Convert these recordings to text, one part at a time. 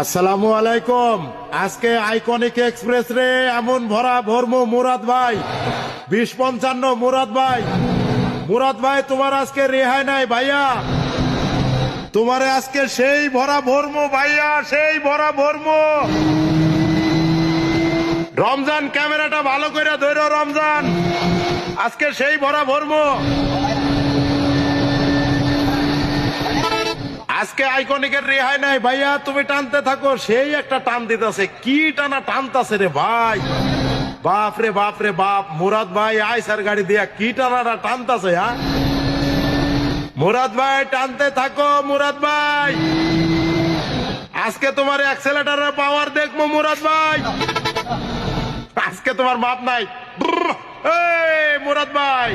আসসালামু আলাইকুম। আজকে আইকনিক এক্সপ্রেস রে এমন ভরা ভরমু মুরাদ ভাই 2055 মুরাদ ভাই তোমার আজকে রেহাই নাই ভাইয়া, তোমারে আজকে সেই ভরা ভরমু ভাইয়া, সেই ভরা ভরমু। রমজান ক্যামেরাটা ভালো করে ধরো রমজান, আজকে সেই ভরা ভরমু। আজকে আইকনিকের রেহাই নাই ভাইয়া, তুমি টানতে থাকো। সেই একটা টান দিতেছে, কি টানা টানতাছে রে ভাই, বাপ রে বাপ রে বাপ। মুরাদ ভাই আইসার গাড়ি দিয়া কি টানাটা টানতাছে। হ্যাঁ মুরাদ ভাই টানতে থাকো, মুরাদ ভাই আজকে তোমার অ্যাক্সেলেটারের পাওয়ার দেখবো মুরাদ ভাই, আজকে তোমার মাপ নাই। এই মুরাদ ভাই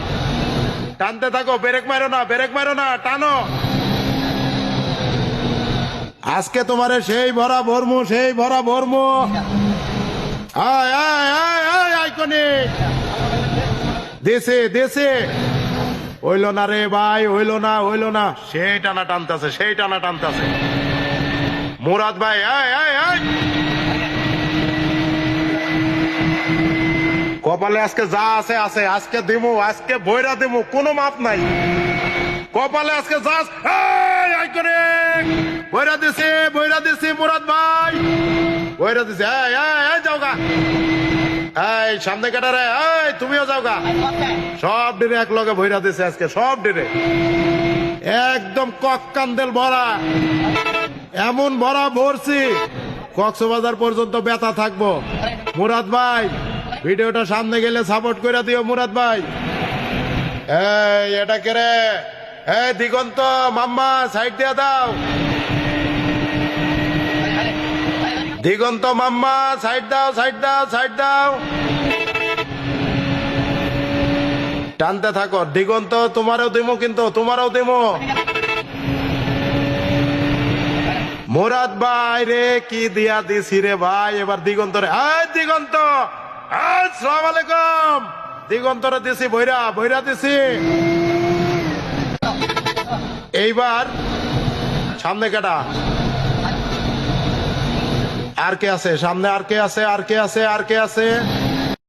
টানতে থাকো, ব্রেক মারো না, ব্রেক মারো না, টানো। আজকে তোমারে সেই ভরা ভরমু, সেই ভরা ভরমু। আয় আয় আয় আয় আইকনিক দেশে দেশে। হইল না রে ভাই, হইল না, হইল না। সেই টানা টানতেছে, সেই টানা টানতেছে মুরাদ ভাই। আয় আয় আয়, কপালে আজকে যা আছে আছে, আজকে দিমু, আজকে বইরা দিমু, কোনো মাপ নাই। কপালে আজকে যা আইকনিক বইরা দিছি মুরাদ ভাই, বইরা দিছি। যাও গা, এই সামনে কাটা রে, তুমিও যাও গা। সব ডিরে এক লগে বইরা দিছে আজকে, সব ডিরে একদম কক কান্দেল ভরা, এমন ভরা ভরছি কক্সবাজার পর্যন্ত ব্যথা থাকবো। মুরাদ ভাই ভিডিওটা সামনে গেলে সাপোর্ট করে দিও মুরাদ ভাই। এই এটা কে রে? এই দিগন্ত মাম্মা সাইড দিয়ে দাও, দিগন্ত মাম্মা সাইড দাও, সাইড দাও, সাইড দাও। টানতে থাকো দিগন্ত, তোমারও দিমো, কিন্তু তোমারও দিমো। মুরাদ ভাই রে কি দিয়া দিছি রে ভাই, এবার দিগন্ত রে। দিগন্ত আসসালামু আলাইকুম, দিগন্ত রে দিছি, বইরা বইরা দিছি। এইবার সামনে কাটা, আর কে আছে সামনে, আর কে আছে, আর কে আছে, আর কে আছে।